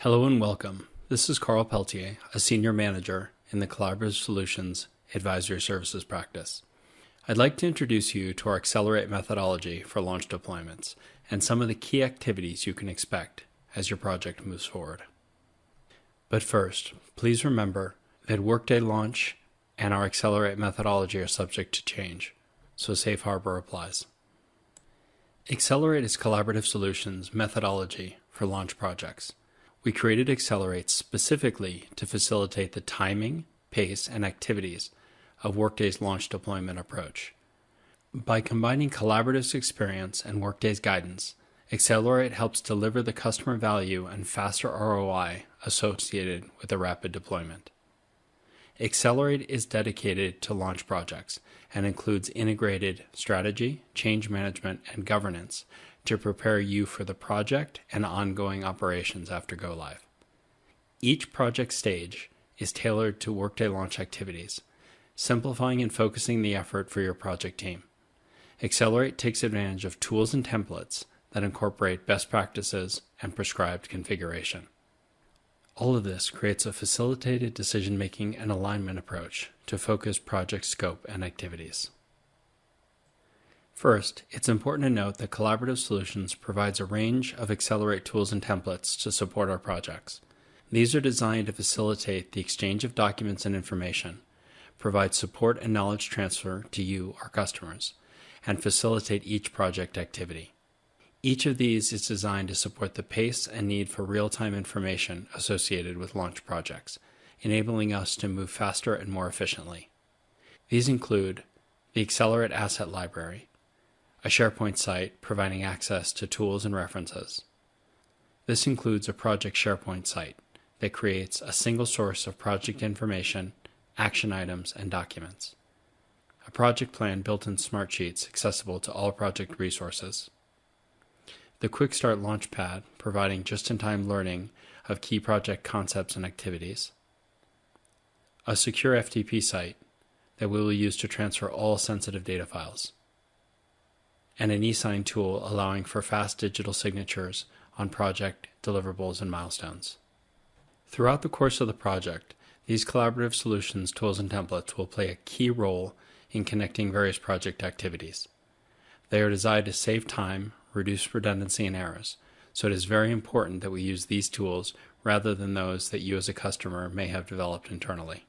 Hello and welcome. This is Carl Peltier, a Senior Manager in the Collaborative Solutions Advisory Services practice. I'd like to introduce you to our Xcelerate methodology for launch deployments and some of the key activities you can expect as your project moves forward. But first, please remember that Workday launch and our Xcelerate methodology are subject to change, so Safe Harbor applies. Xcelerate is Collaborative Solutions methodology for launch projects. We created Xcelerate specifically to facilitate the timing, pace, and activities of Workday's launch deployment approach. By combining Collaborative's experience and Workday's guidance, Xcelerate helps deliver the customer value and faster ROI associated with a rapid deployment. Xcelerate is dedicated to launch projects and includes integrated strategy, change management, and governance to prepare you for the project and ongoing operations after go live. Each project stage is tailored to Workday launch activities, simplifying and focusing the effort for your project team. Xcelerate takes advantage of tools and templates that incorporate best practices and prescribed configuration. All of this creates a facilitated decision-making and alignment approach to focus project scope and activities. First, it's important to note that Collaborative Solutions provides a range of Xcelerate tools and templates to support our projects. These are designed to facilitate the exchange of documents and information, provide support and knowledge transfer to you, our customers, and facilitate each project activity. Each of these is designed to support the pace and need for real-time information associated with launch projects, enabling us to move faster and more efficiently. These include the Xcelerate Asset Library, a SharePoint site providing access to tools and references. This includes a project SharePoint site that creates a single source of project information, action items, and documents. A project plan built in Smartsheets accessible to all project resources. The Quick Start Launchpad providing just-in-time learning of key project concepts and activities. A secure FTP site that we will use to transfer all sensitive data files. And an e-sign tool allowing for fast digital signatures on project deliverables and milestones. Throughout the course of the project, these Collaborative Solutions tools and templates will play a key role in connecting various project activities. They are designed to save time, reduce redundancy and errors, so it is very important that we use these tools rather than those that you as a customer may have developed internally.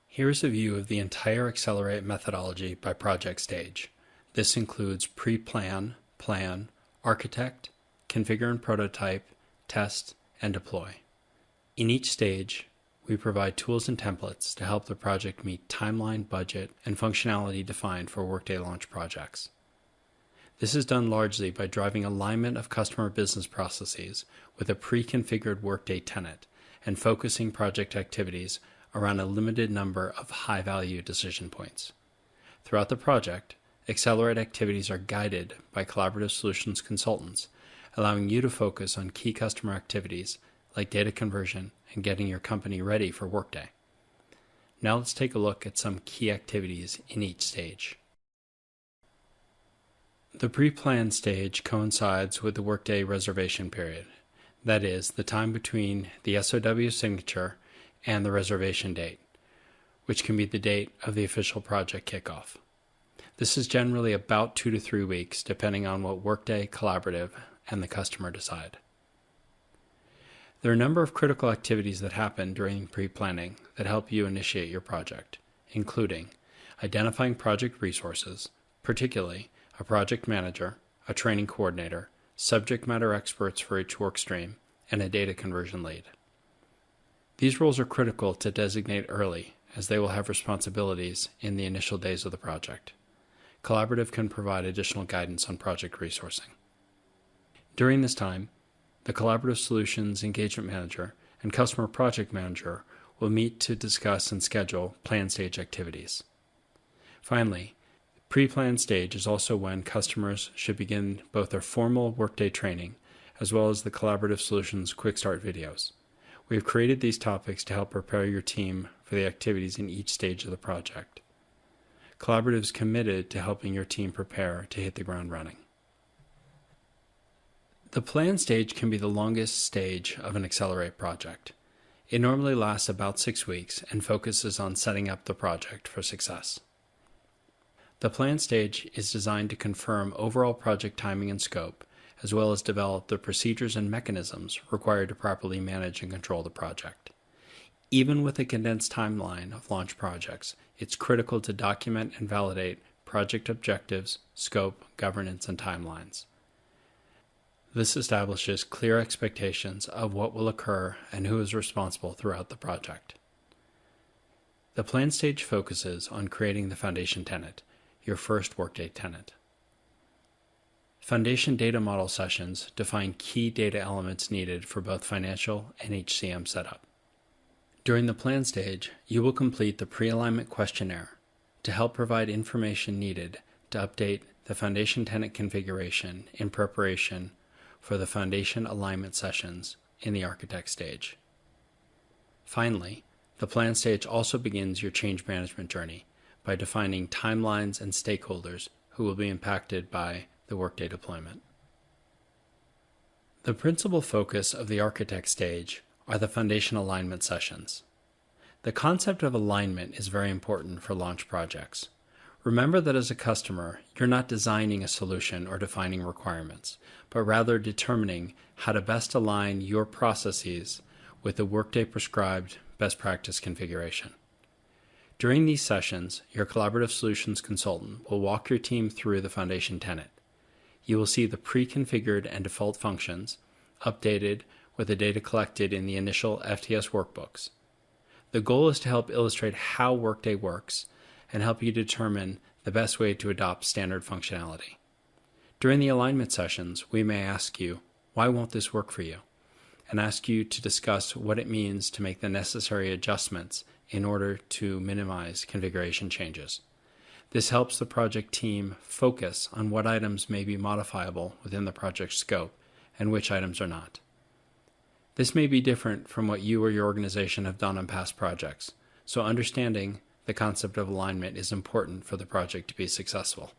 Here's a view of the entire Xcelerate methodology by project stage. This includes pre-plan, plan, architect, configure and prototype, test, and deploy. In each stage, we provide tools and templates to help the project meet timeline, budget, and functionality defined for Workday launch projects. This is done largely by driving alignment of customer business processes with a pre-configured Workday tenant and focusing project activities around a limited number of high-value decision points. Throughout the project, Xcelerate activities are guided by Collaborative Solutions consultants, allowing you to focus on key customer activities like data conversion and getting your company ready for Workday. Now let's take a look at some key activities in each stage. The pre-plan stage coincides with the Workday reservation period, that is, the time between the SOW signature and the reservation date, which can be the date of the official project kickoff. This is generally about 2 to 3 weeks, depending on what Workday, Collaborative, and the customer decide. There are a number of critical activities that happen during pre-planning that help you initiate your project, including identifying project resources, particularly a project manager, a training coordinator, subject matter experts for each work stream, and a data conversion lead. These roles are critical to designate early, as they will have responsibilities in the initial days of the project. Collaborative can provide additional guidance on project resourcing. During this time, the Collaborative Solutions Engagement Manager and Customer Project Manager will meet to discuss and schedule plan stage activities. Finally, the pre-plan stage is also when customers should begin both their formal Workday training as well as the Collaborative Solutions Quick Start videos. We have created these topics to help prepare your team for the activities in each stage of the project. Collaborative is committed to helping your team prepare to hit the ground running. The plan stage can be the longest stage of an Xcelerate project. It normally lasts about 6 weeks and focuses on setting up the project for success. The plan stage is designed to confirm overall project timing and scope, as well as develop the procedures and mechanisms required to properly manage and control the project. Even with a condensed timeline of launch projects, it's critical to document and validate project objectives, scope, governance, and timelines. This establishes clear expectations of what will occur and who is responsible throughout the project. The plan stage focuses on creating the foundation tenant, your first Workday tenant. Foundation data model sessions define key data elements needed for both financial and HCM setup. During the plan stage, you will complete the pre-alignment questionnaire to help provide information needed to update the foundation tenant configuration in preparation for the foundation alignment sessions in the architect stage. Finally, the plan stage also begins your change management journey by defining timelines and stakeholders who will be impacted by the Workday deployment. The principal focus of the architect stage are the foundation alignment sessions. The concept of alignment is very important for launch projects. Remember that as a customer, you're not designing a solution or defining requirements, but rather determining how to best align your processes with the Workday prescribed best practice configuration. During these sessions, your collaborative solutions consultant will walk your team through the foundation tenant. You will see the pre-configured and default functions, updated with the data collected in the initial FTS workbooks. The goal is to help illustrate how Workday works and help you determine the best way to adopt standard functionality. During the alignment sessions, we may ask you, why won't this work for you? And ask you to discuss what it means to make the necessary adjustments in order to minimize configuration changes. This helps the project team focus on what items may be modifiable within the project scope and which items are not. This may be different from what you or your organization have done on past projects, so understanding the concept of alignment is important for the project to be successful.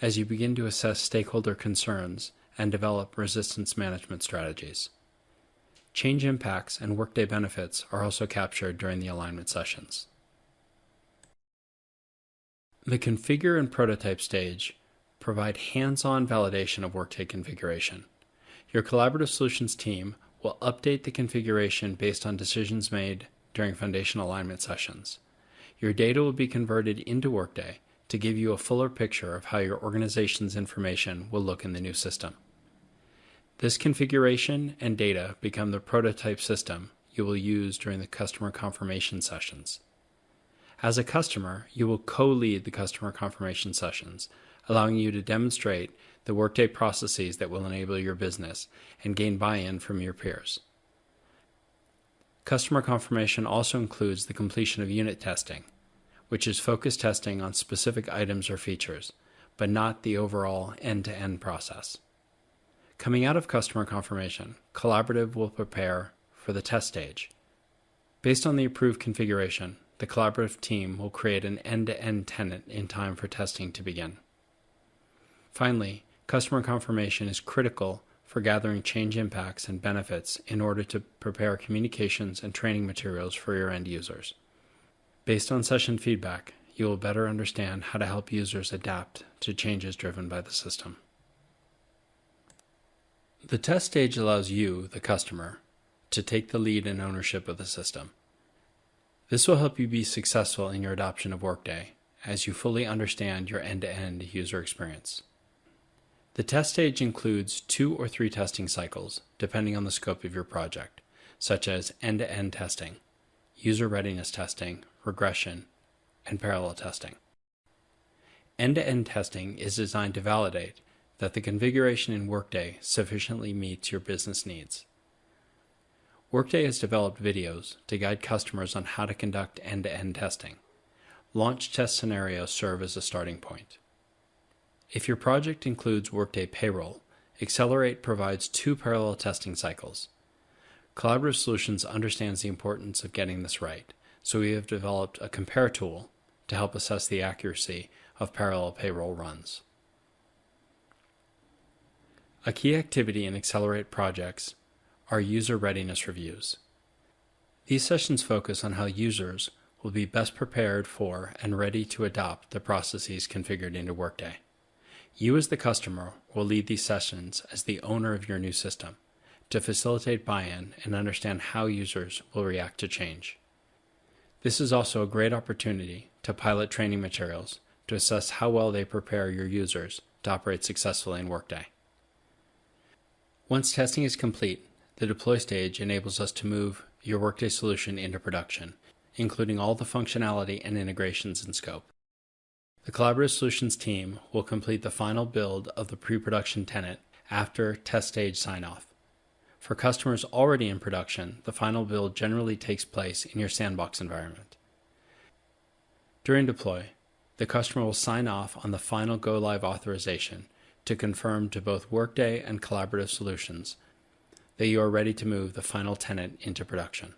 As you begin to assess stakeholder concerns and develop resistance management strategies, change impacts and Workday benefits are also captured during the alignment sessions. The configure and prototype stage provide hands-on validation of Workday configuration. Your collaborative solutions team will update the configuration based on decisions made during foundation alignment sessions. Your data will be converted into Workday to give you a fuller picture of how your organization's information will look in the new system. This configuration and data become the prototype system you will use during the customer confirmation sessions. As a customer, you will co-lead the customer confirmation sessions, allowing you to demonstrate the Workday processes that will enable your business and gain buy-in from your peers. Customer confirmation also includes the completion of unit testing, which is focused testing on specific items or features, but not the overall end-to-end process. Coming out of customer confirmation, Collaborative will prepare for the test stage. Based on the approved configuration, the Collaborative team will create an end-to-end tenant in time for testing to begin. Finally, customer confirmation is critical for gathering change impacts and benefits in order to prepare communications and training materials for your end users. Based on session feedback, you will better understand how to help users adapt to changes driven by the system. The test stage allows you, the customer, to take the lead and ownership of the system. This will help you be successful in your adoption of Workday as you fully understand your end-to-end user experience. The test stage includes 2 or 3 testing cycles, depending on the scope of your project, such as end-to-end testing, user readiness testing, regression, and parallel testing. End-to-end testing is designed to validate that the configuration in Workday sufficiently meets your business needs. Workday has developed videos to guide customers on how to conduct end-to-end testing. Launch test scenarios serve as a starting point. If your project includes Workday Payroll, Xcelerate provides 2 parallel testing cycles. Collaborative Solutions understands the importance of getting this right, so we have developed a compare tool to help assess the accuracy of parallel payroll runs. A key activity in Xcelerate projects are user readiness reviews. These sessions focus on how users will be best prepared for and ready to adopt the processes configured into Workday. You as the customer will lead these sessions as the owner of your new system to facilitate buy-in and understand how users will react to change. This is also a great opportunity to pilot training materials to assess how well they prepare your users to operate successfully in Workday. Once testing is complete, the deploy stage enables us to move your Workday solution into production, including all the functionality and integrations in scope. The Collaborative Solutions team will complete the final build of the pre-production tenant after test stage sign-off. For customers already in production, the final build generally takes place in your sandbox environment. During deploy, the customer will sign off on the final go-live authorization to confirm to both Workday and Collaborative Solutions that you are ready to move the final tenant into production.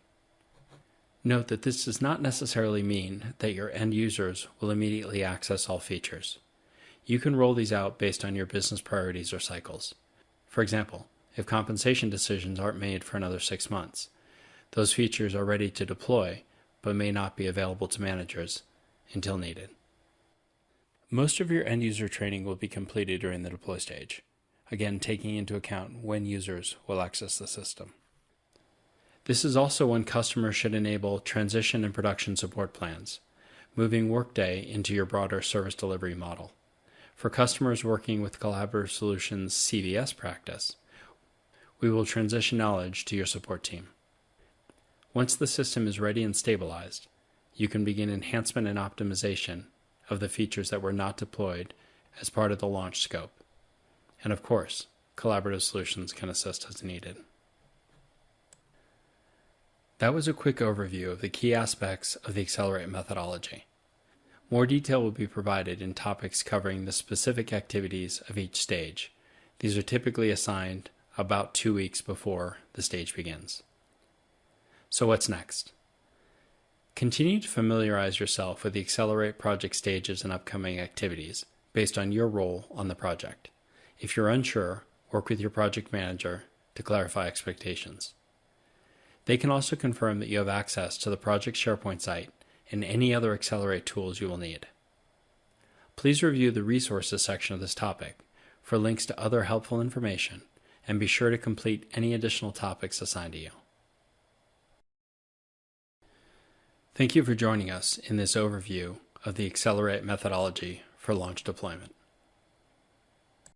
Note that this does not necessarily mean that your end users will immediately access all features. You can roll these out based on your business priorities or cycles. For example, if compensation decisions aren't made for another 6 months, those features are ready to deploy but may not be available to managers until needed. Most of your end user training will be completed during the deploy stage, again taking into account when users will access the system. This is also when customers should enable transition and production support plans, moving Workday into your broader service delivery model. For customers working with Collaborative Solutions CVS practice, we will transition knowledge to your support team. Once the system is ready and stabilized, you can begin enhancement and optimization of the features that were not deployed as part of the launch scope. And of course, Collaborative Solutions can assist as needed. That was a quick overview of the key aspects of the Xcelerate methodology. More detail will be provided in topics covering the specific activities of each stage. These are typically assigned about 2 weeks before the stage begins. So what's next? Continue to familiarize yourself with the Xcelerate project stages and upcoming activities based on your role on the project. If you're unsure, work with your project manager to clarify expectations. They can also confirm that you have access to the project SharePoint site and any other Xcelerate tools you will need. Please review the resources section of this topic for links to other helpful information, and be sure to complete any additional topics assigned to you. Thank you for joining us in this overview of the Xcelerate methodology for launch deployment.